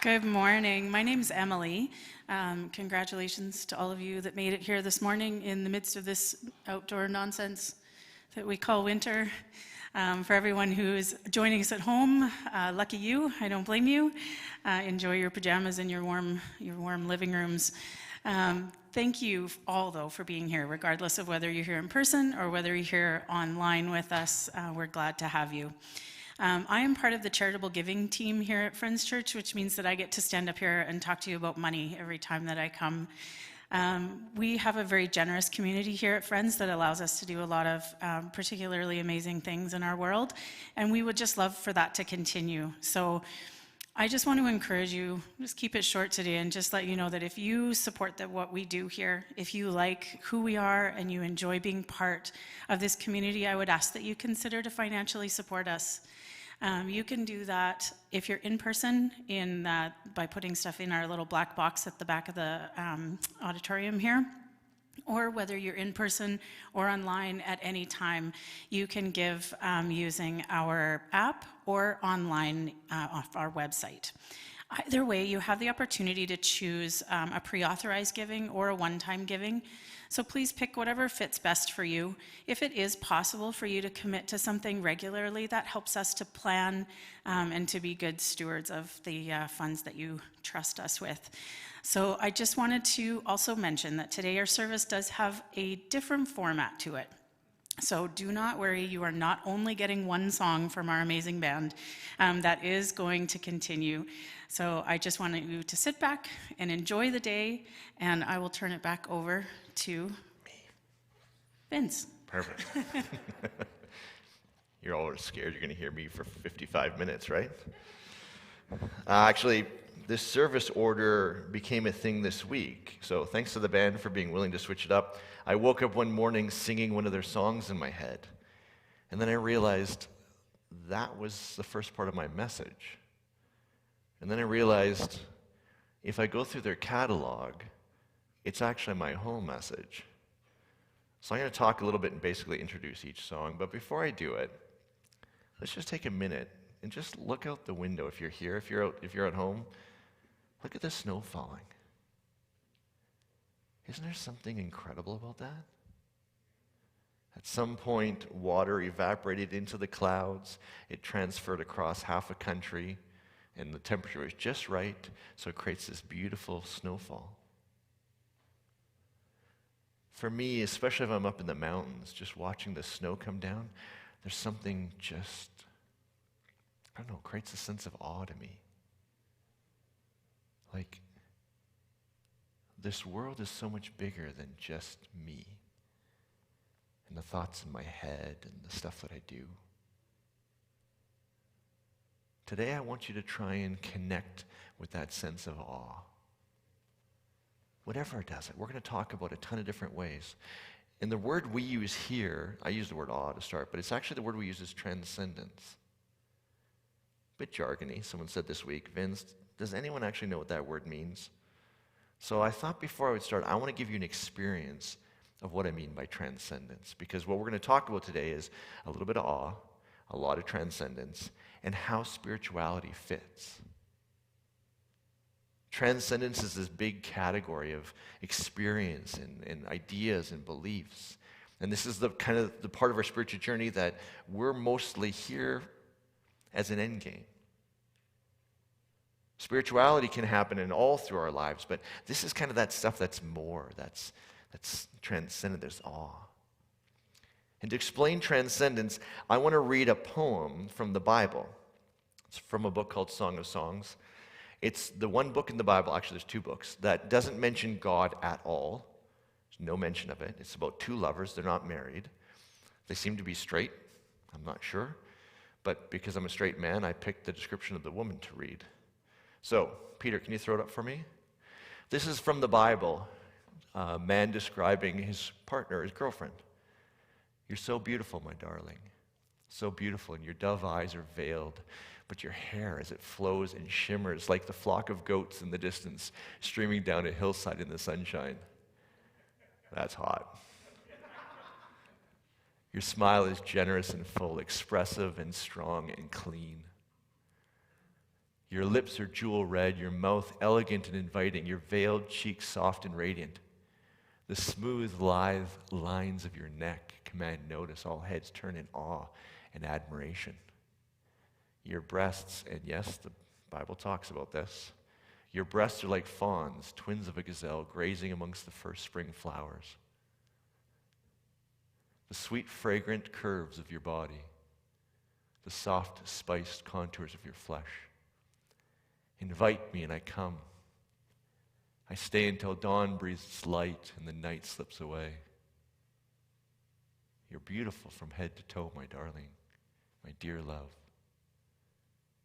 Good morning. My name's Emily. Congratulations to all of you that made it here this morning in the midst of this outdoor nonsense that we call winter. For everyone who's joining us at home, lucky you. I don't blame you. Enjoy your pajamas in your warm living rooms. Thank you all, though, for being here, regardless of whether you're here in person or whether you're here online with us. We're glad to have you. I am part of the charitable giving team here at Friends Church, which means that I get to stand up here and talk to you about money every time that I come. We have a very generous community here at Friends that allows us to do a lot of particularly amazing things in our world, and we would just love for that to continue. So I just want to encourage you, just keep it short today and just let you know that if you support what we do here, if you like who we are and you enjoy being part of this community, I would ask that you consider to financially support us. You can do that if you're in person by putting stuff in our little black box at the back of the auditorium here, or whether you're in person or online at any time, you can give using our app or online off our website. Either way, you have the opportunity to choose a pre-authorized giving or a one-time giving. So please pick whatever fits best for you. If it is possible for you to commit to something regularly, that helps us to plan and to be good stewards of the funds that you trust us with. So I just wanted to also mention that today our service does have a different format to it. So do not worry, you are not only getting one song from our amazing band. That is going to continue. So I just wanted you to sit back and enjoy the day, and I will turn it back over to Vince. Perfect. You're all scared you're going to hear me for 55 minutes, right? Actually, this service order became a thing this week. So thanks to the band for being willing to switch it up. I woke up one morning singing one of their songs in my head. And then I realized that was the first part of my message. And then I realized if I go through their catalog, it's actually my whole message. So I'm going to talk a little bit and basically introduce each song. But before I do it, let's just take a minute and just look out the window. If you're here, if you're at home, look at the snow falling. Isn't there something incredible about that? At some point, water evaporated into the clouds. It transferred across half a country, and the temperature was just right, so it creates this beautiful snowfall. For me, especially if I'm up in the mountains, just watching the snow come down, there's something just, I don't know, creates a sense of awe to me. Like, this world is so much bigger than just me and the thoughts in my head and the stuff that I do. Today I want you to try and connect with that sense of awe. Whatever does it. We're going to talk about a ton of different ways. And the word we use here, I use the word awe to start, but it's actually the word we use is transcendence. A bit jargony. Someone said this week, Vince, does anyone actually know what that word means? So I thought before I would start, I want to give you an experience of what I mean by transcendence, because what we're going to talk about today is a little bit of awe, a lot of transcendence, and how spirituality fits. Transcendence is this big category of experience and ideas and beliefs. And this is the kind of the part of our spiritual journey that we're mostly here as an end game. Spirituality can happen in all through our lives, but this is kind of that stuff that's more, that's transcendent, there's awe. And to explain transcendence, I want to read a poem from the Bible. It's from a book called Song of Songs. It's the one book in the Bible, actually there's two books, that doesn't mention God at all. There's no mention of it. It's about two lovers, they're not married. They seem to be straight, I'm not sure. But because I'm a straight man, I picked the description of the woman to read. So, Peter, can you throw it up for me? This is from the Bible, a man describing his partner, his girlfriend. You're so beautiful, my darling. So beautiful, and your dove eyes are veiled. But your hair, as it flows and shimmers like the flock of goats in the distance, streaming down a hillside in the sunshine. That's hot. Your smile is generous and full, expressive and strong and clean. Your lips are jewel red, your mouth elegant and inviting, your veiled cheeks soft and radiant. The smooth, lithe lines of your neck command notice. All heads turn in awe and admiration. Your breasts, and yes, the Bible talks about this, your breasts are like fawns, twins of a gazelle, grazing amongst the first spring flowers. The sweet, fragrant curves of your body, the soft, spiced contours of your flesh. Invite me and I come. I stay until dawn breathes its light and the night slips away. You're beautiful from head to toe, my darling, my dear love.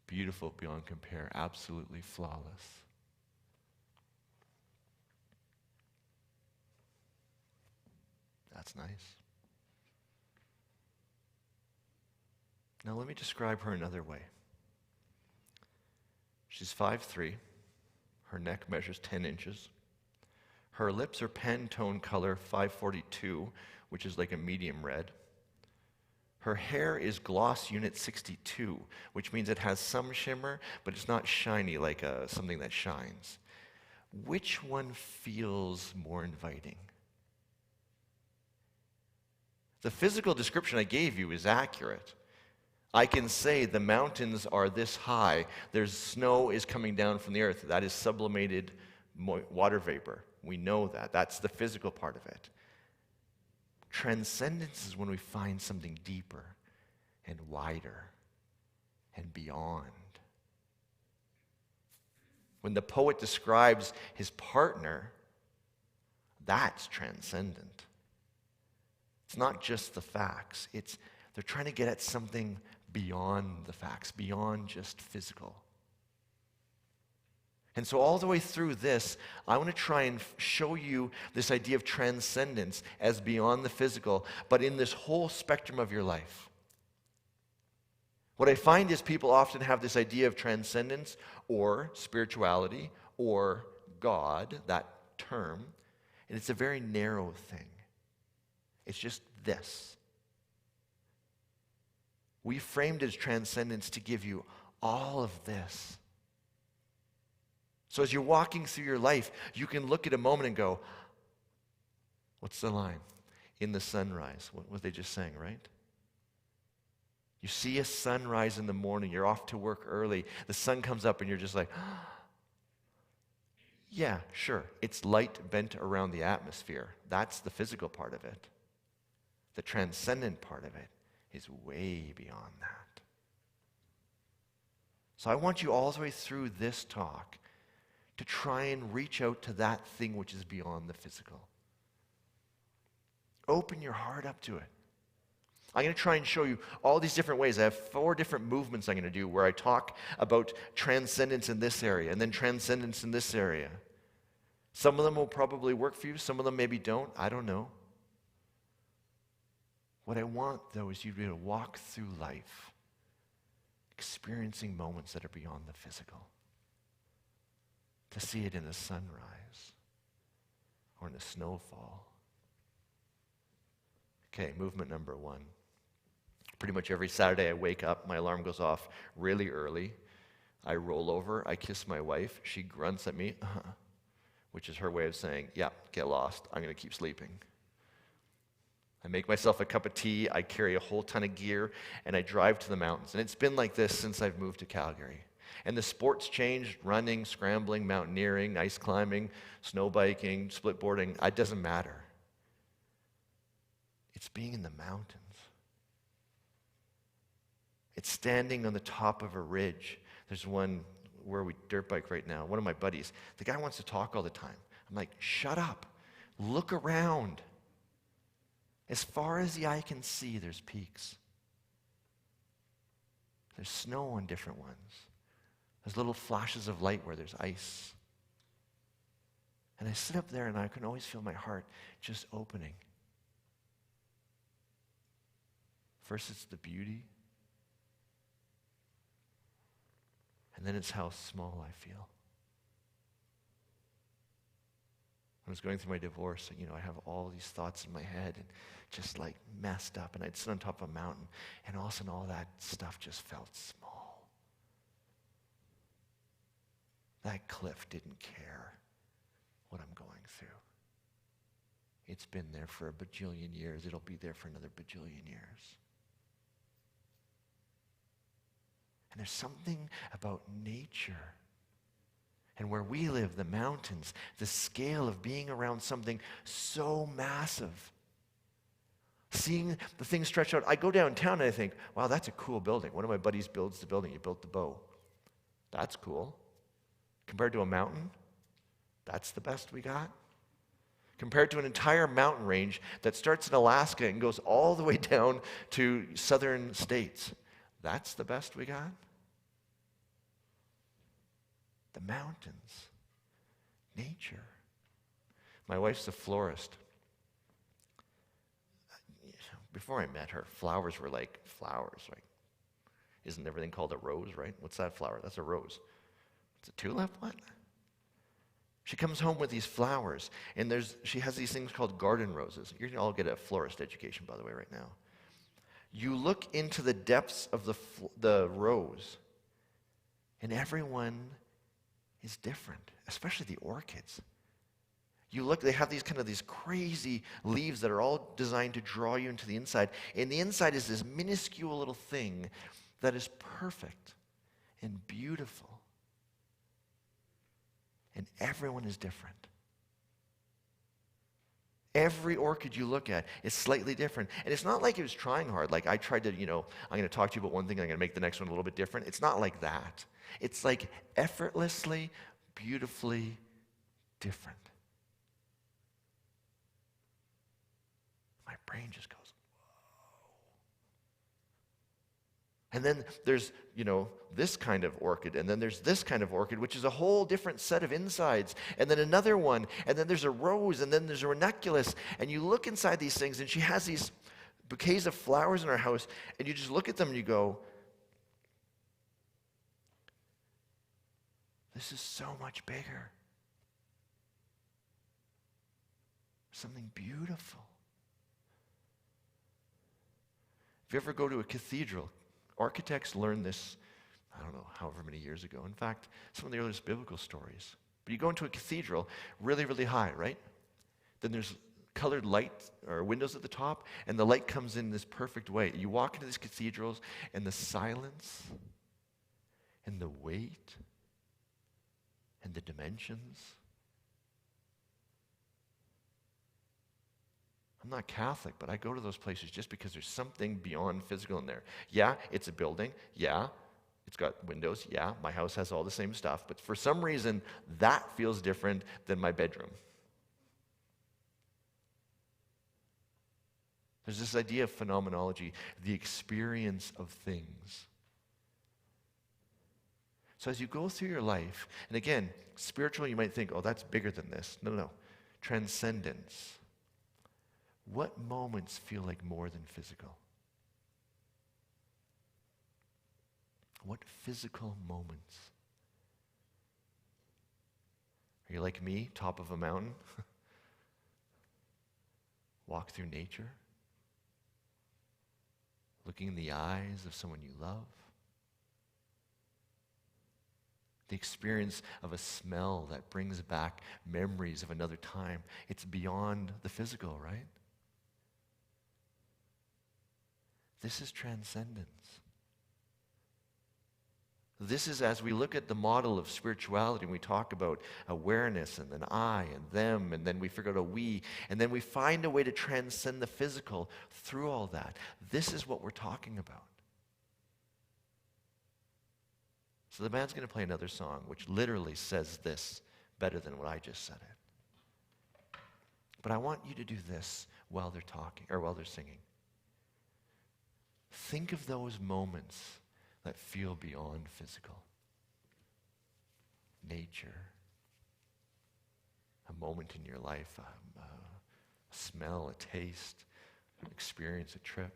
Beautiful beyond compare, absolutely flawless. That's nice. Now let me describe her another way. She's 5'3". Her neck measures 10 inches. Her lips are Pantone color 542, which is like a medium red. Her hair is gloss unit 62, which means it has some shimmer, but it's not shiny like something that shines. Which one feels more inviting? The physical description I gave you is accurate. I can say the mountains are this high. There's snow is coming down from the earth. That is sublimated water vapor. We know that. That's the physical part of it. Transcendence is when we find something deeper and wider and beyond. When the poet describes his partner, that's transcendent. It's not just the facts. They're trying to get at something beyond the facts, beyond just physical. And so all the way through this, I want to try and show you this idea of transcendence as beyond the physical, but in this whole spectrum of your life. What I find is people often have this idea of transcendence or spirituality or God, that term, and it's a very narrow thing. It's just this. We framed it as transcendence to give you all of this. So as you're walking through your life, you can look at a moment and go, what's the line? In the sunrise. What was they just saying, right? You see a sunrise in the morning, you're off to work early, the sun comes up and you're just like, yeah, sure, it's light bent around the atmosphere. That's the physical part of it. The transcendent part of it is way beyond that. So I want you all the way through this talk to try and reach out to that thing which is beyond the physical. Open your heart up to it. I'm going to try and show you all these different ways. I have 4 different movements I'm going to do where I talk about transcendence in this area and then transcendence in this area. Some of them will probably work for you. Some of them maybe don't. I don't know. What I want, though, is you to be able to walk through life experiencing moments that are beyond the physical. To see it in a sunrise or in a snowfall. Okay, movement number 1. Pretty much every Saturday I wake up, my alarm goes off really early. I roll over, I kiss my wife, she grunts at me, which is her way of saying, yeah, get lost, I'm going to keep sleeping. I make myself a cup of tea, I carry a whole ton of gear, and I drive to the mountains. And it's been like this since I've moved to Calgary. And the sports changed, running, scrambling, mountaineering, ice climbing, snow biking, split boarding, it doesn't matter. It's being in the mountains. It's standing on the top of a ridge. There's one where we dirt bike right now, one of my buddies. The guy wants to talk all the time. I'm like, shut up. Look around. As far as the eye can see, there's peaks. There's snow on different ones. There's little flashes of light where there's ice. And I sit up there and I can always feel my heart just opening. First it's the beauty. And then it's how small I feel. When I was going through my divorce, I have all these thoughts in my head and just like messed up. And I'd sit on top of a mountain and all of a sudden all that stuff just felt small. That cliff didn't care what I'm going through. It's been there for a bajillion years. It'll be there for another bajillion years. And there's something about nature and where we live, the mountains, the scale of being around something so massive. Seeing the thing stretch out. I go downtown and I think, wow, that's a cool building. One of my buddies builds the building. He built the bow. That's cool. Compared to a mountain, that's the best we got. Compared to an entire mountain range that starts in Alaska and goes all the way down to southern states, that's the best we got. The mountains, nature. My wife's a florist. Before I met her, flowers were like flowers, right? Isn't everything called a rose, right? What's that flower? That's a rose. It's a tulip? What? She comes home with these flowers, and she has these things called garden roses. You're going to all get a florist education, by the way, right now. You look into the depths of the rose, and everyone is different, especially the orchids. You look, they have these crazy leaves that are all designed to draw you into the inside, and the inside is this minuscule little thing that is perfect and beautiful. And everyone is different. Every orchid you look at is slightly different. And it's not like it was trying hard. Like I tried to, I'm going to talk to you about one thing, I'm going to make the next one a little bit different. It's not like that. It's like effortlessly, beautifully different. My brain just goes, and then there's, this kind of orchid, and then there's this kind of orchid, which is a whole different set of insides, and then another one, and then there's a rose, and then there's a ranunculus, and you look inside these things, and she has these bouquets of flowers in her house, and you just look at them and you go, this is so much bigger. Something beautiful. If you ever go to a cathedral, architects learned this, I don't know, however many years ago. In fact, some of the earliest biblical stories. But you go into a cathedral really, really high, right? Then there's colored light or windows at the top, and the light comes in this perfect way. You walk into these cathedrals, and the silence, and the weight, and the dimensions. I'm not Catholic, but I go to those places just because there's something beyond physical in there. Yeah, it's a building. Yeah, it's got windows. Yeah, my house has all the same stuff. But for some reason, that feels different than my bedroom. There's this idea of phenomenology, the experience of things. So as you go through your life, and again, spiritual, you might think, oh, that's bigger than this. No. Transcendence. What moments feel like more than physical? What physical moments? Are you like me, top of a mountain? Walk through nature? Looking in the eyes of someone you love? The experience of a smell that brings back memories of another time. It's beyond the physical, right? This is transcendence. This is as we look at the model of spirituality and we talk about awareness and then I and them and then we figure out a we and then we find a way to transcend the physical through all that. This is what we're talking about. So the band's going to play another song which literally says this better than what I just said it. But I want you to do this while they're talking or while they're singing. Think of those moments that feel beyond physical. Nature, a moment in your life, a smell, a taste, an experience, a trip.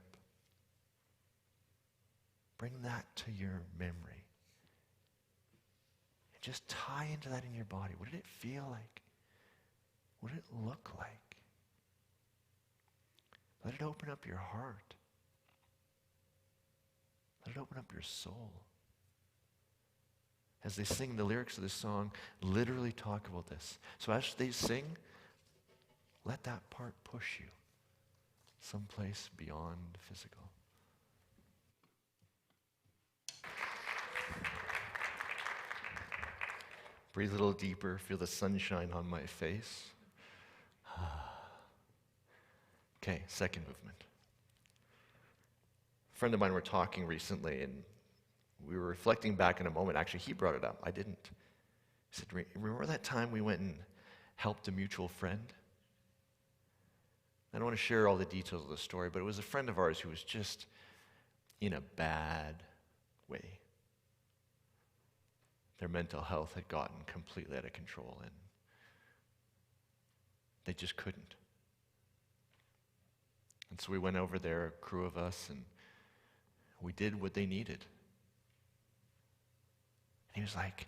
Bring that to your memory. And just tie into that in your body. What did it feel like? What did it look like? Let it open up your heart. Let it open up your soul. as they sing, the lyrics of this song literally talk about this. So as they sing, let that part push you someplace beyond physical. Breathe a little deeper, feel the sunshine on my face. Okay, second movement. A friend of mine were talking recently, and we were reflecting back in a moment. Actually, he brought it up. I didn't. He said, remember that time we went and helped a mutual friend? I don't want to share all the details of the story, but it was a friend of ours who was just in a bad way. Their mental health had gotten completely out of control, and they just couldn't. And so we went over there, a crew of us, and we did what they needed. And he was like,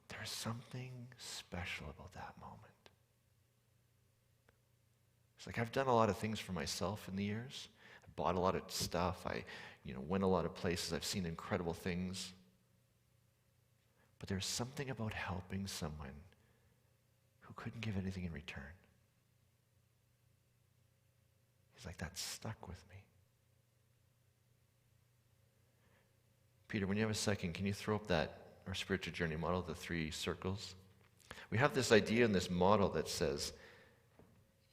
there's something special about that moment. It's like, I've done a lot of things for myself in the years. I bought a lot of stuff. I went a lot of places. I've seen incredible things. But there's something about helping someone who couldn't give anything in return. He's like, that stuck with me. Peter, when you have a second, can you throw up our spiritual journey model, the 3 circles? We have this idea in this model that says,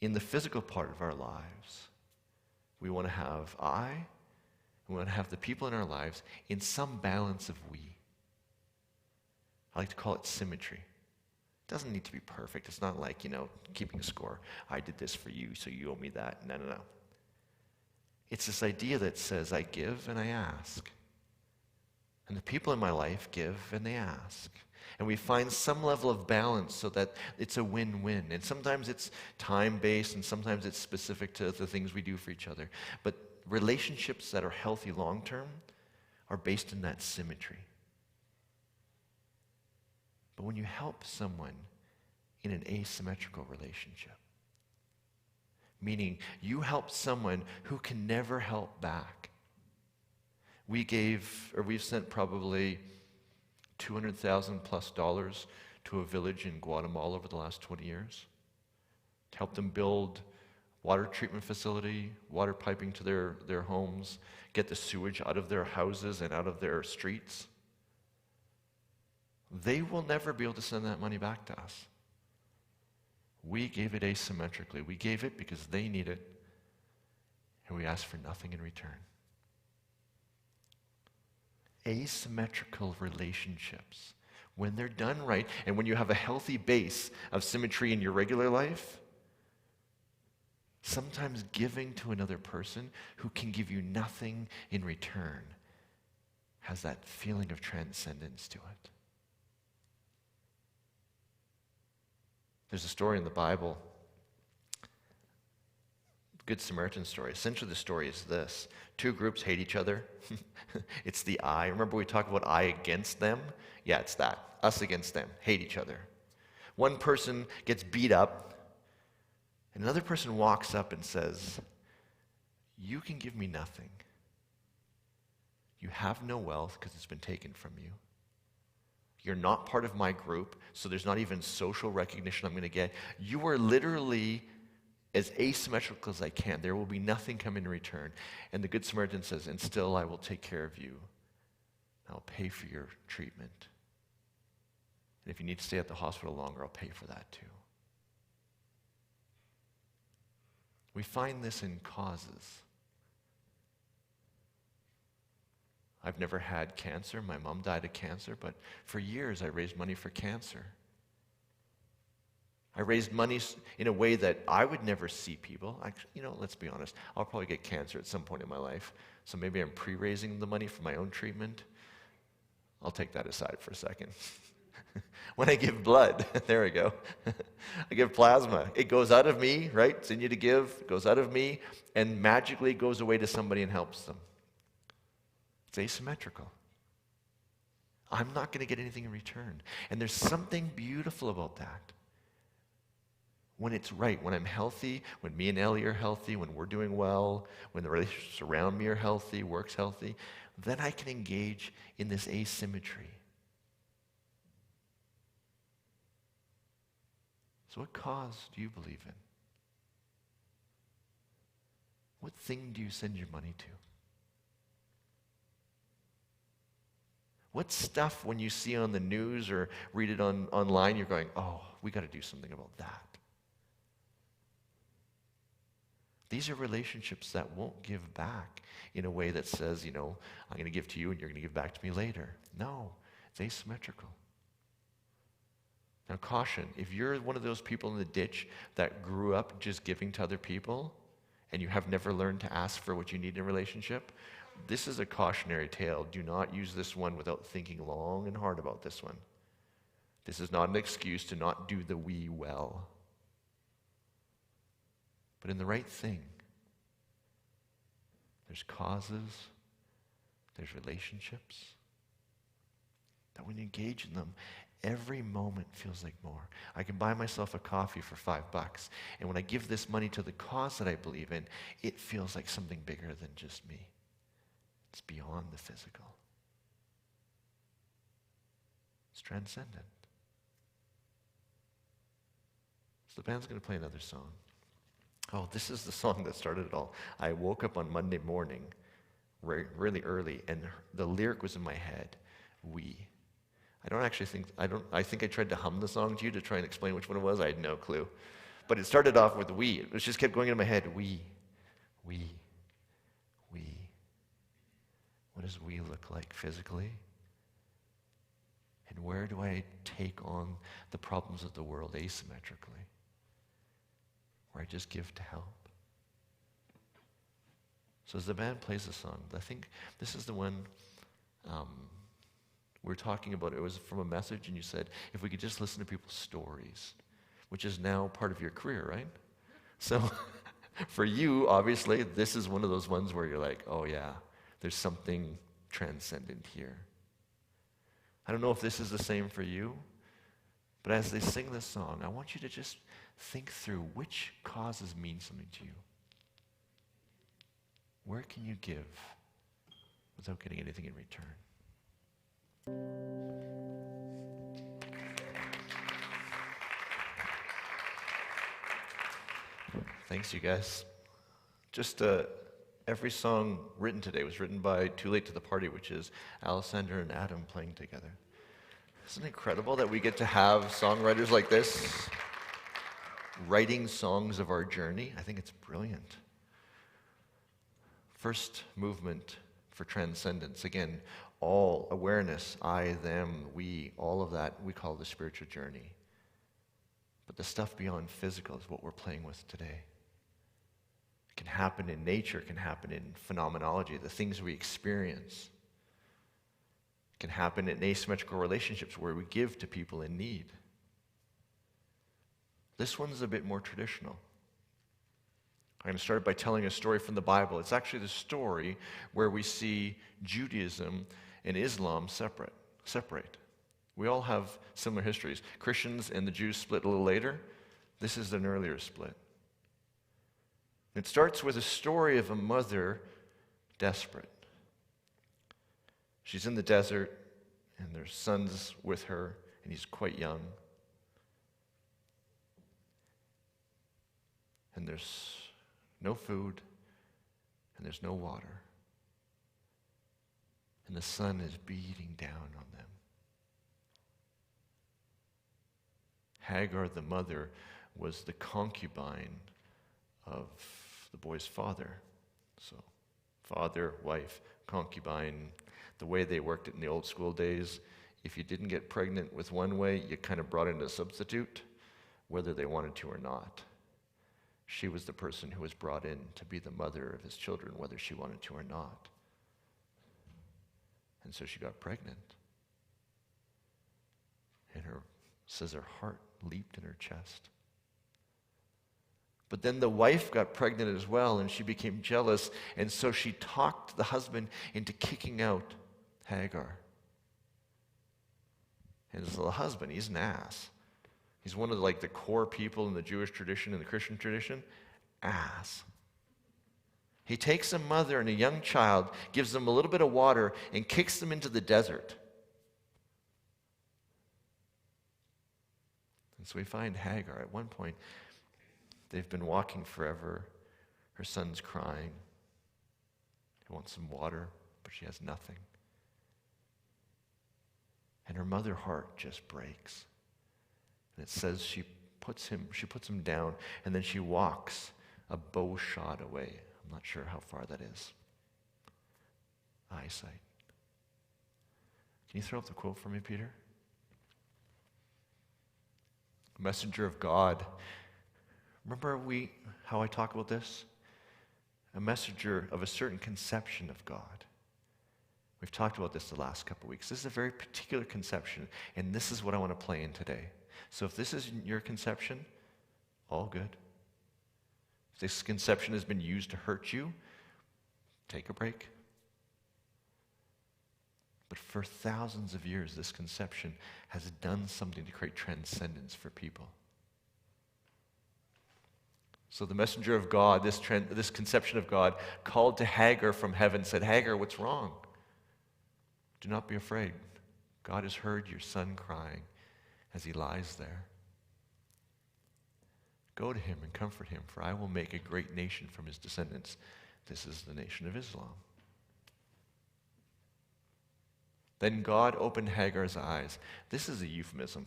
in the physical part of our lives, we want to have we want to have the people in our lives in some balance of we. I like to call it symmetry. It doesn't need to be perfect. It's not like, keeping a score. I did this for you, so you owe me that. No. It's this idea that says I give and I ask. And the people in my life give and they ask. And we find some level of balance so that it's a win-win. And sometimes it's time-based and sometimes it's specific to the things we do for each other. But relationships that are healthy long-term are based in that symmetry. But when you help someone in an asymmetrical relationship, meaning you help someone who can never help back. We've sent probably $200,000+ to a village in Guatemala over the last 20 years to help them build water treatment facility, water piping to their homes, get the sewage out of their houses and out of their streets. They will never be able to send that money back to us. We gave it asymmetrically. We gave it because they need it, and we asked for nothing in return. Asymmetrical relationships, when they're done right, and when you have a healthy base of symmetry in your regular life, sometimes giving to another person who can give you nothing in return has that feeling of transcendence to it. There's a story in the Bible, Good Samaritan story. Essentially the story is this. 2 groups hate each other. It's the I. Remember we talked about I against them? Yeah, it's that. Us against them. Hate each other. One person gets beat up, and another person walks up and says, you can give me nothing. You have no wealth because it's been taken from you. You're not part of my group, so there's not even social recognition I'm going to get. You are literally as asymmetrical as I can. There will be nothing coming in return. And the Good Samaritan says, and still I will take care of you. I'll pay for your treatment. And if you need to stay at the hospital longer, I'll pay for that too. We find this in causes. I've never had cancer. My mom died of cancer, but for years I raised money for cancer. I raised money in a way that I would never see people. Actually, let's be honest. I'll probably get cancer at some point in my life, so maybe I'm pre-raising the money for my own treatment. I'll take that aside for a second. When I give blood, there we go. I give plasma. It goes out of me, right? It's in you to give. It goes out of me and magically goes away to somebody and helps them. It's asymmetrical. I'm not going to get anything in return. And there's something beautiful about that. When it's right, when I'm healthy, when me and Ellie are healthy, when we're doing well, when the relationships around me are healthy, work's healthy, then I can engage in this asymmetry. So what cause do you believe in? What thing do you send your money to? What stuff, when you see on the news or read it online, you're going, oh, we got to do something about that. These are relationships that won't give back in a way that says, I'm going to give to you and you're going to give back to me later. No, it's asymmetrical. Now caution, if you're one of those people in the ditch that grew up just giving to other people and you have never learned to ask for what you need in a relationship, this is a cautionary tale. Do not use this one without thinking long and hard about this one. This is not an excuse to not do the we well. But in the right thing, there's causes, there's relationships, that when you engage in them, every moment feels like more. I can buy myself a coffee for $5, and when I give this money to the cause that I believe in, it feels like something bigger than just me. It's beyond the physical. It's transcendent. So the band's going to play another song. Oh, this is the song that started it all. I woke up on Monday morning, really early, and the lyric was in my head, we. I think I tried to hum the song to you to try and explain which one it was. I had no clue. But it started off with we. It just kept going in my head, we. What does we look like physically? And where do I take on the problems of the world asymmetrically? Where I just give to help. So as the band plays the song, I think this is the one we're talking about. It was from a message, and you said, if we could just listen to people's stories, which is now part of your career, right? So for you, obviously, this is one of those ones where you're like, oh yeah, there's something transcendent here. I don't know if this is the same for you, but as they sing this song, I want you to just think through which causes mean something to you. Where can you give without getting anything in return? Thanks, you guys. Just every song written today was written by Too Late to the Party, which is Alessandra and Adam playing together. Isn't it incredible that we get to have songwriters like this writing songs of our journey? I think it's brilliant. First movement for transcendence. Again, all awareness, I, them, we, all of that we call the spiritual journey. But the stuff beyond physical is what we're playing with today. It can happen in nature, it can happen in phenomenology, the things we experience. It can happen in asymmetrical relationships where we give to people in need. This one's a bit more traditional. I'm going to start by telling a story from the Bible. It's actually the story where we see Judaism and Islam separate. We all have similar histories. Christians and the Jews split a little later. This is an earlier split. It starts with a story of a mother desperate. She's in the desert, and their son's with her, and he's quite young. And there's no food, and there's no water. And the sun is beating down on them. Hagar, the mother, was the concubine of the boy's father. So, father, wife, concubine. The way they worked it in the old school days, if you didn't get pregnant with one way, you kind of brought in a substitute, whether they wanted to or not. She was the person who was brought in to be the mother of his children, whether she wanted to or not. And so she got pregnant. And says her heart leaped in her chest. But then the wife got pregnant as well, and she became jealous, and so she talked the husband into kicking out Hagar. And so the husband, he's an ass. He's one of the core people in the Jewish tradition and the Christian tradition. Ass. He takes a mother and a young child, gives them a little bit of water, and kicks them into the desert. And so we find Hagar. At one point, they've been walking forever. Her son's crying. He wants some water, but she has nothing. And her mother heart just breaks. And it says she puts him down, and then she walks a bow shot away. I'm not sure how far that is. Eyesight. Can you throw up the quote for me, Peter? A messenger of God. Remember how I talk about this? A messenger of a certain conception of God. We've talked about this the last couple of weeks. This is a very particular conception, and this is what I want to play in today. So if this isn't your conception, all good. If this conception has been used to hurt you, take a break. But for thousands of years, this conception has done something to create transcendence for people. So the messenger of God, this conception of God, called to Hagar from heaven, said, Hagar, what's wrong? Do not be afraid. God has heard your son crying as he lies there. Go to him and comfort him, for I will make a great nation from his descendants. This is the nation of Islam. Then God opened Hagar's eyes. This is a euphemism.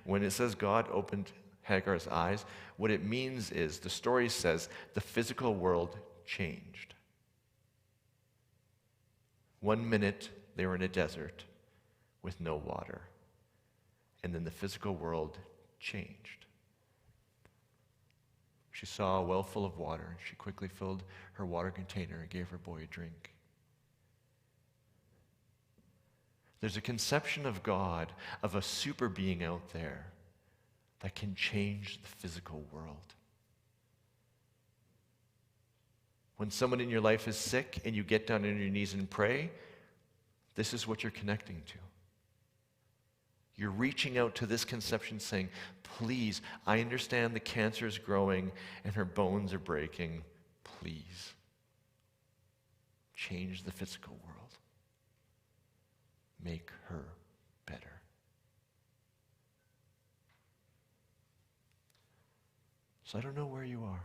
When it says God opened Hagar's eyes, what it means is, the story says, the physical world changed. 1 minute they were in a desert with no water, and then the physical world changed. She saw a well full of water, and she quickly filled her water container and gave her boy a drink. There's a conception of God, of a super being out there that can change the physical world. When someone in your life is sick and you get down on your knees and pray, this is what you're connecting to. You're reaching out to this conception saying, please, I understand the cancer is growing and her bones are breaking. Please, change the physical world. Make her better. So I don't know where you are,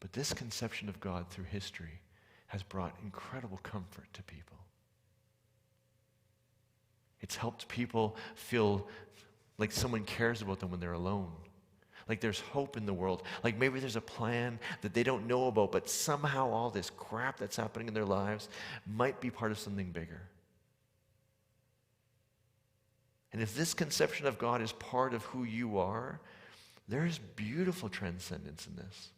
but this conception of God through history has brought incredible comfort to people. It's helped people feel like someone cares about them when they're alone. Like there's hope in the world. Like maybe there's a plan that they don't know about, but somehow all this crap that's happening in their lives might be part of something bigger. And if this conception of God is part of who you are, there's beautiful transcendence in this.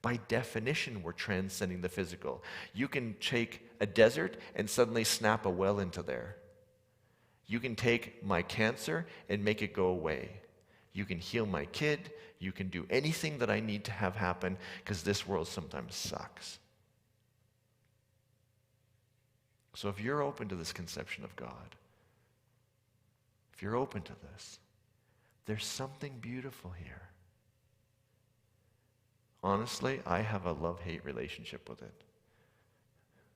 By definition, we're transcending the physical. You can take a desert and suddenly snap a well into there. You can take my cancer and make it go away. You can heal my kid. You can do anything that I need to have happen, because this world sometimes sucks. So if you're open to this conception of God, if you're open to this, there's something beautiful here. Honestly, I have a love-hate relationship with it.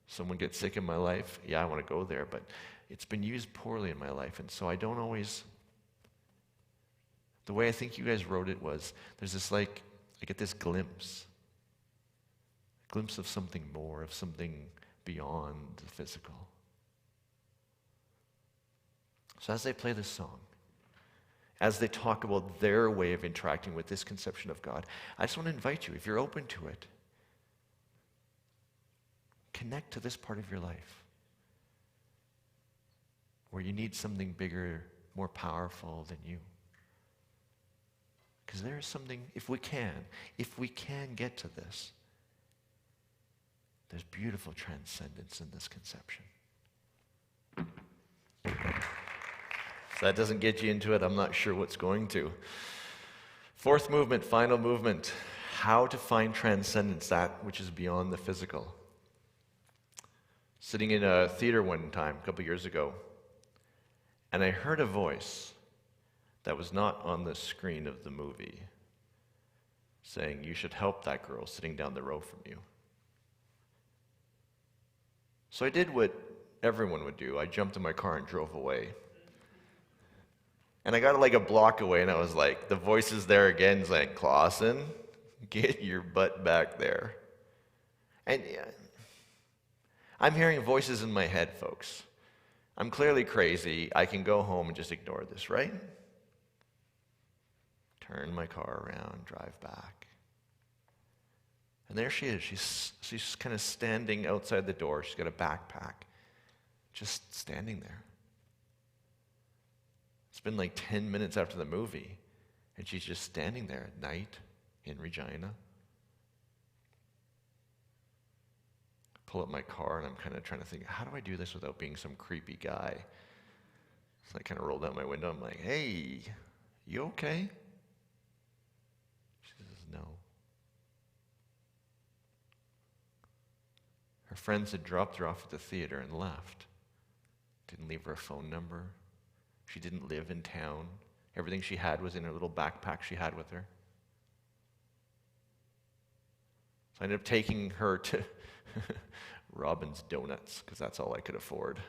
Someone gets sick in my life, yeah, I want to go there, but it's been used poorly in my life, and so I don't always... The way I think you guys wrote it was, there's this I get this glimpse of something more, of something beyond the physical. So as they play this song, as they talk about their way of interacting with this conception of God, I just want to invite you, if you're open to it, connect to this part of your life where you need something bigger, more powerful than you. Because there is something, if we can get to this, there's beautiful transcendence in this conception. If that doesn't get you into it, I'm not sure what's going to. Fourth movement, final movement, how to find transcendence, that which is beyond the physical. Sitting in a theater one time, a couple years ago, and I heard a voice that was not on the screen of the movie. saying, "You should help that girl sitting down the row from you." So I did what everyone would do. I jumped in my car and drove away. And I got like a block away, and I was like, the voice is there again, saying, "Clausen, get your butt back there." And I'm hearing voices in my head, folks. I'm clearly crazy. I can go home and just ignore this, right? Turn my car around, drive back. And there she is. She's kind of standing outside the door. She's got a backpack, just standing there. It's been like 10 minutes after the movie, and she's just standing there at night in Regina. I pull up my car, and I'm kind of trying to think, how do I do this without being some creepy guy? So I kind of rolled out my window. I'm like, "Hey, you okay?" She says, "No." Her friends had dropped her off at the theater and left. Didn't leave her a phone number. She didn't live in town. Everything she had was in her little backpack she had with her. So I ended up taking her to Robin's Donuts, because that's all I could afford.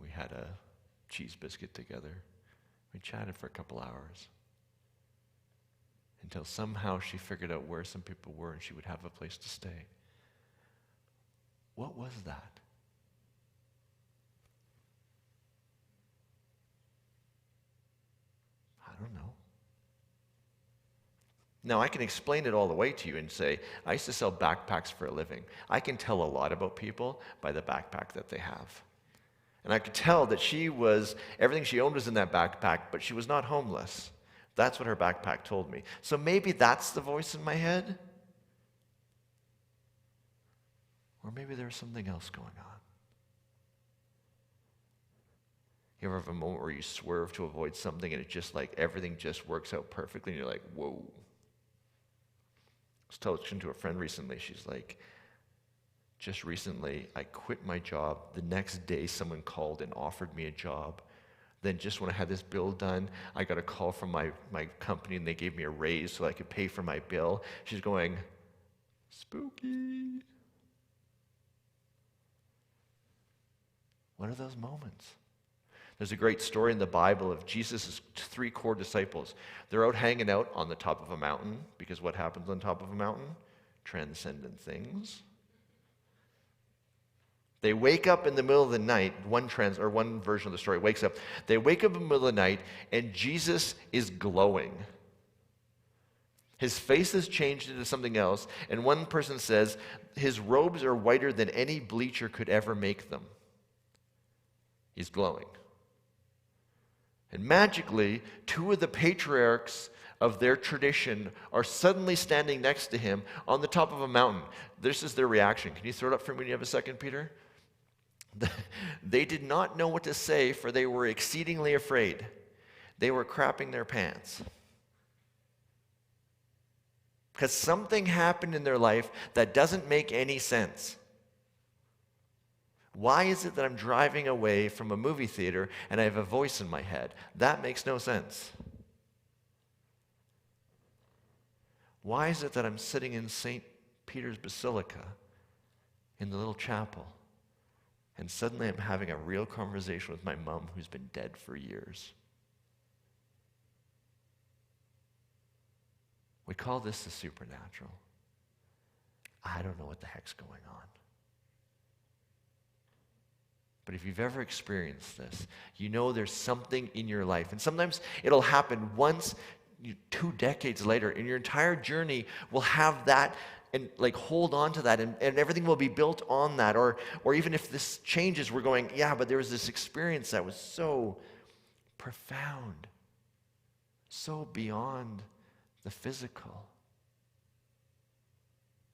We had a cheese biscuit together. We chatted for a couple hours, until somehow she figured out where some people were and she would have a place to stay. What was that? I don't know. Now, I can explain it all the way to you and say, I used to sell backpacks for a living. I can tell a lot about people by the backpack that they have. And I could tell that everything she owned was in that backpack, but she was not homeless. That's what her backpack told me. So maybe that's the voice in my head? Or maybe there's something else going on. You ever have a moment where you swerve to avoid something and it just like everything just works out perfectly and you're like, whoa. I was talking to a friend recently. She's like, just recently I quit my job. The next day someone called and offered me a job. Then just when I had this bill done, I got a call from my company and they gave me a raise so I could pay for my bill. She's going, spooky. What are those moments? There's a great story in the Bible of Jesus' 3 core disciples. They're out hanging out on the top of a mountain, because what happens on top of a mountain? Transcendent things. They wake up in the middle of the night, one version of the story wakes up. They wake up in the middle of the night, and Jesus is glowing. His face has changed into something else, and one person says, his robes are whiter than any bleacher could ever make them. He's glowing. And magically, 2 of the patriarchs of their tradition are suddenly standing next to him on the top of a mountain. This is their reaction. Can you throw it up for me when you have a second, Peter? They did not know what to say, for they were exceedingly afraid. They were crapping their pants. Because something happened in their life that doesn't make any sense. Why is it that I'm driving away from a movie theater and I have a voice in my head? That makes no sense. Why is it that I'm sitting in St. Peter's Basilica in the little chapel and suddenly I'm having a real conversation with my mom who's been dead for years? We call this the supernatural. I don't know what the heck's going on. But if you've ever experienced this, you know there's something in your life. And sometimes it'll happen once, 2 decades later, and your entire journey will have that and like hold on to that, and everything will be built on that. Or even if this changes, we're going, yeah, but there was this experience that was so profound, so beyond the physical,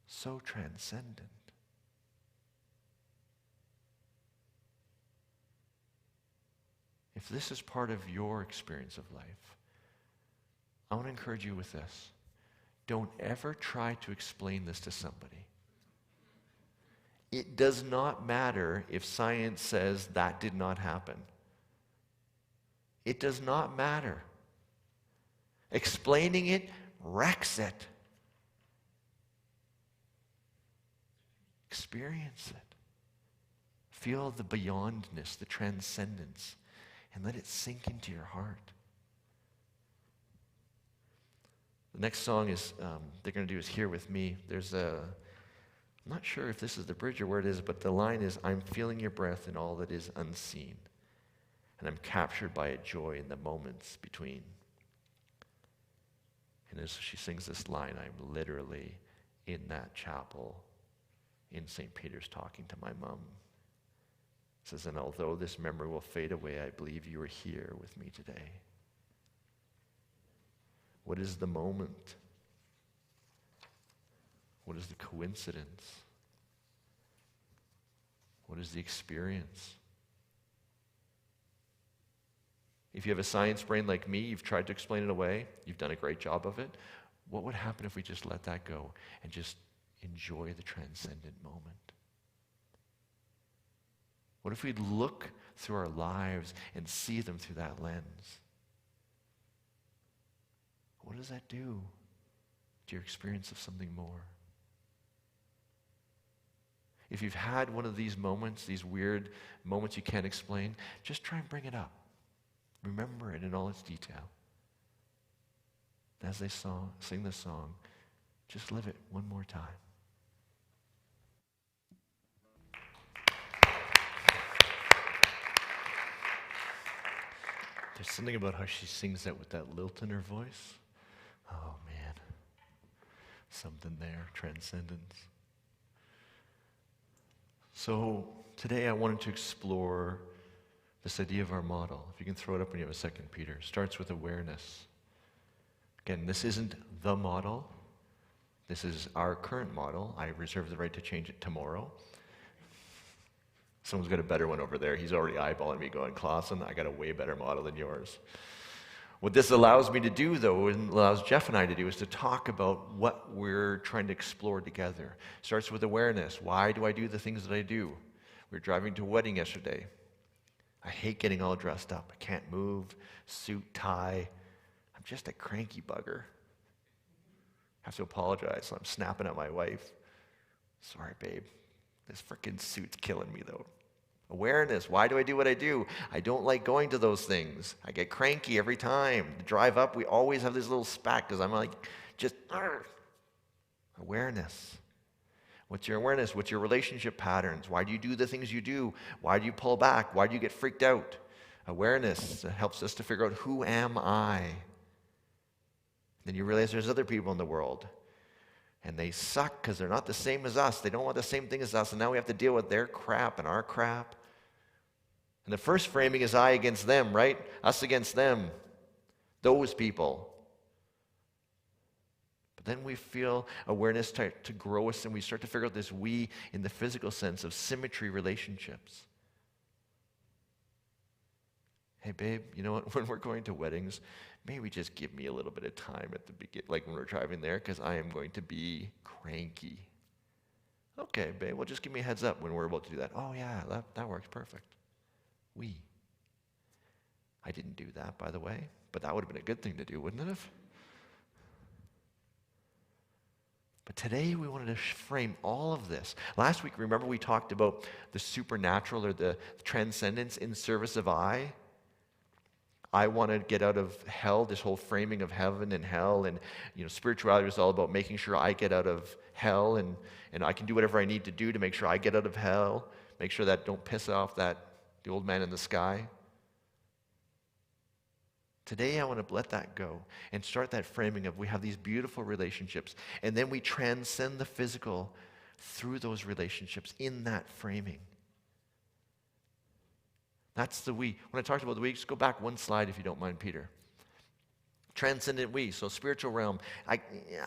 so transcendent. If this is part of your experience of life, I want to encourage you with this. Don't ever try to explain this to somebody. It does not matter if science says that did not happen. It does not matter. Explaining it wrecks it. Experience it. Feel the beyondness, the transcendence, and let it sink into your heart. The next song is they're going to do is Here With Me. I'm not sure if this is the bridge or where it is, but the line is, I'm feeling your breath in all that is unseen, and I'm captured by a joy in the moments between. And as she sings this line, I'm literally in that chapel in St. Peter's talking to my mom. It says, and although this memory will fade away, I believe you are here with me today. What is the moment? What is the coincidence? What is the experience? If you have a science brain like me, you've tried to explain it away, you've done a great job of it. What would happen if we just let that go and just enjoy the transcendent moment? What if we look through our lives and see them through that lens? What does that do to your experience of something more? If you've had one of these moments, these weird moments you can't explain, just try and bring it up. Remember it in all its detail. As they sing this song, just live it one more time. There's something about how she sings that with that lilt in her voice. Oh man, something there, transcendence. So today I wanted to explore this idea of our model. If you can throw it up when you have a second, Peter. It starts with awareness. Again, this isn't the model. This is our current model. I reserve the right to change it tomorrow. Someone's got a better one over there. He's already eyeballing me going, Clausen, I got a way better model than yours. What this allows me to do, though, and allows Jeff and I to do, is to talk about what we're trying to explore together. Starts with awareness. Why do I do the things that I do? We were driving to a wedding yesterday. I hate getting all dressed up. I can't move, suit, tie. I'm just a cranky bugger. I have to apologize. I'm snapping at my wife. Sorry, babe. This frickin' suit's killing me, though. Awareness. Why do I do what I do? I don't like going to those things. I get cranky every time. To drive up, we always have this little spat because I'm like, just, argh. Awareness. What's your awareness? What's your relationship patterns? Why do you do the things you do? Why do you pull back? Why do you get freaked out? Awareness helps us to figure out, who am I? Then you realize there's other people in the world. And they suck because they're not the same as us. They don't want the same thing as us. And now we have to deal with their crap and our crap. And the first framing is I against them, right? Us against them. Those people. But then we feel awareness start to grow us, and we start to figure out this we in the physical sense of symmetry relationships. Hey, babe, you know what? When we're going to weddings, maybe just give me a little bit of time at the beginning, like when we're driving there, because I am going to be cranky. Okay, babe, well, just give me a heads up when we're about to do that. Oh, yeah, that works perfect. I didn't do that, by the way, but that would have been a good thing to do, wouldn't it have? But today we wanted to frame all of this. Last week, remember, we talked about the supernatural or the transcendence in service of I. I want to get out of hell, this whole framing of heaven and hell, and spirituality is all about making sure I get out of hell, and I can do whatever I need to do to make sure I get out of hell, make sure that don't piss off the old man in the sky. Today I want to let that go and start that framing of we have these beautiful relationships, and then we transcend the physical through those relationships in that framing. That's the we. When I talked about the we, just go back one slide if you don't mind, Peter. Transcendent we, so spiritual realm. I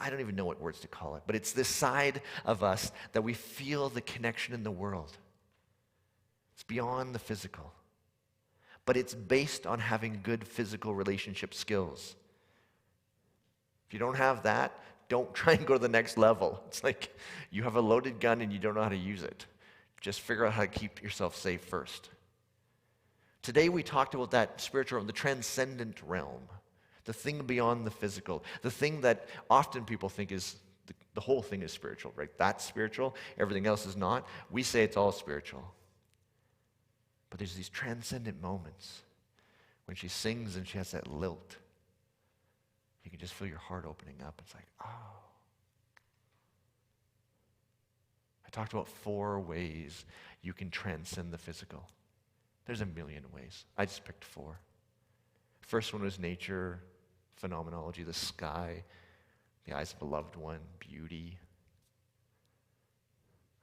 don't even know what words to call it, but it's this side of us that we feel the connection in the world. It's beyond the physical. But it's based on having good physical relationship skills. If you don't have that, don't try and go to the next level. It's like you have a loaded gun and you don't know how to use it. Just figure out how to keep yourself safe first. Today we talked about that spiritual realm, the transcendent realm. the thing beyond the physical, the thing that often people think is the whole thing is spiritual, right? That's spiritual, everything else is not. We say it's all spiritual. But there's these transcendent moments when she sings and she has that lilt. You can just feel your heart opening up. It's like, oh. I talked about 4 ways you can transcend the physical. There's a million ways. I just picked 4. First one was nature, phenomenology, the sky, the eyes of a loved one, beauty.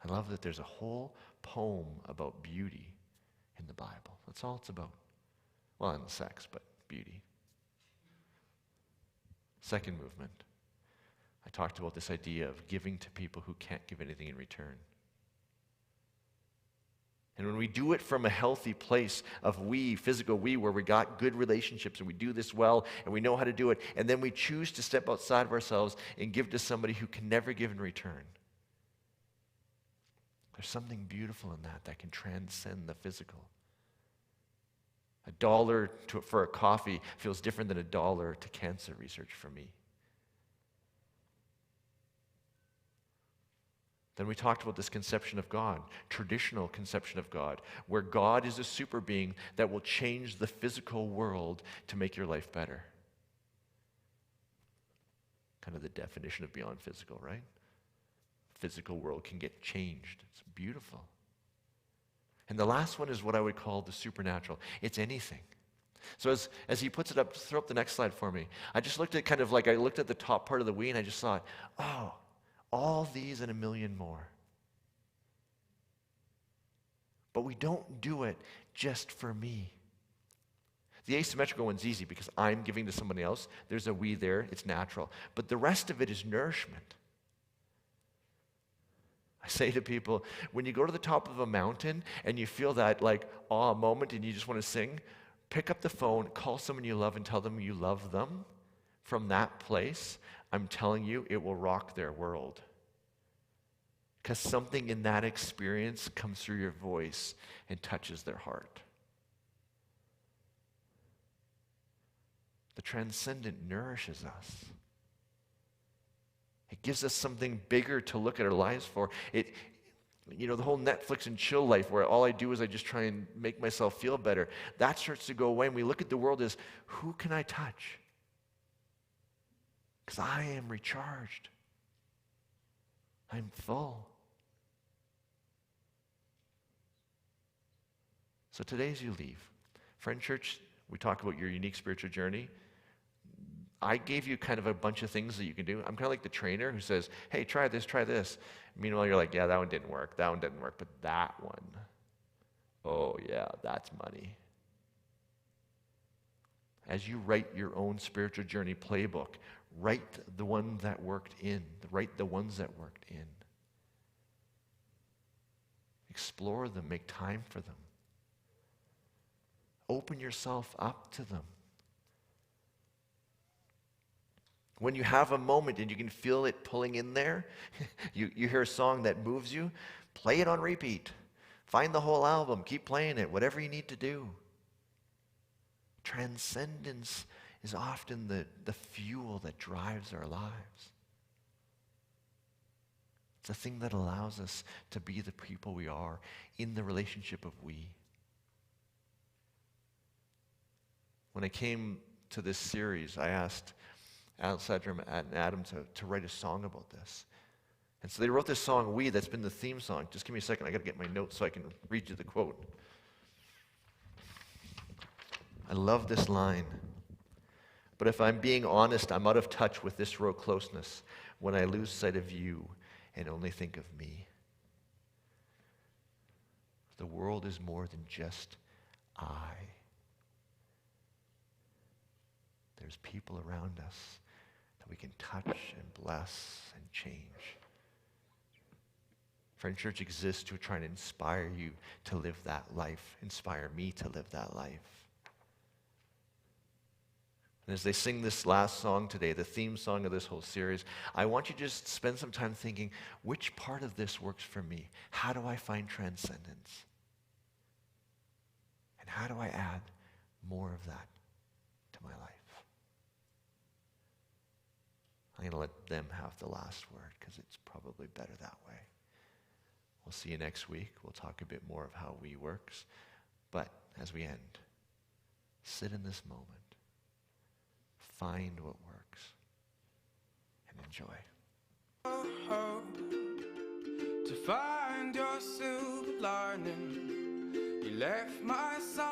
I love that there's a whole poem about beauty in the Bible. That's all it's about. Well, and sex, but beauty. Second movement. I talked about this idea of giving to people who can't give anything in return. And when we do it from a healthy place of we, physical we, where we got good relationships and we do this well and we know how to do it, and then we choose to step outside of ourselves and give to somebody who can never give in return. There's something beautiful in that can transcend the physical. $1 for a coffee feels different than $1 to cancer research for me. Then we talked about this conception of God, traditional conception of God, where God is a super being that will change the physical world to make your life better. Kind of the definition of beyond physical, right? Physical world can get changed. It's beautiful. And the last one is what I would call the supernatural. It's anything. So as he puts it up, throw up the next slide for me. I just looked at I looked at the top part of the we and I just thought, oh, all these and a million more. But we don't do it just for me. The asymmetrical one's easy because I'm giving to somebody else. There's a we there. It's natural. But the rest of it is nourishment. I say to people, when you go to the top of a mountain and you feel that awe moment and you just want to sing, pick up the phone, call someone you love and tell them you love them. From that place, I'm telling you, it will rock their world. Because something in that experience comes through your voice and touches their heart. The transcendent nourishes us. It gives us something bigger to look at our lives for. The whole Netflix and chill life where all I do is I just try and make myself feel better, that starts to go away. And we look at the world as, who can I touch? Because I am recharged. I'm full. So today as you leave, Friend Church, we talk about your unique spiritual journey. I gave you kind of a bunch of things that you can do. I'm kind of like the trainer who says, hey, try this, try this. Meanwhile, you're like, yeah, that one didn't work, but that one, oh yeah, that's money. As you write your own spiritual journey playbook, write the one that worked in, write the ones that worked in. Explore them, make time for them. Open yourself up to them. When you have a moment and you can feel it pulling in there, you hear a song that moves you, play it on repeat. Find the whole album, keep playing it, whatever you need to do. Transcendence is often the fuel that drives our lives. It's the thing that allows us to be the people we are in the relationship of we. When I came to this series, I asked Alexandra and Adam to write a song about this. And so they wrote this song, We, that's been the theme song. Just give me a second, I got to get my notes so I can read you the quote. I love this line. But if I'm being honest, I'm out of touch with this real closeness when I lose sight of you and only think of me. The world is more than just I. There's people around us that we can touch and bless and change. Friend Church exists to try and inspire you to live that life, inspire me to live that life. And as they sing this last song today, the theme song of this whole series, I want you to just spend some time thinking, which part of this works for me? How do I find transcendence? And how do I add more of that to my life? I'm going to let them have the last word because it's probably better that way. We'll see you next week. We'll talk a bit more of how we works. But as we end, sit in this moment. Find what works. And enjoy. To find your silver lining, you left my side.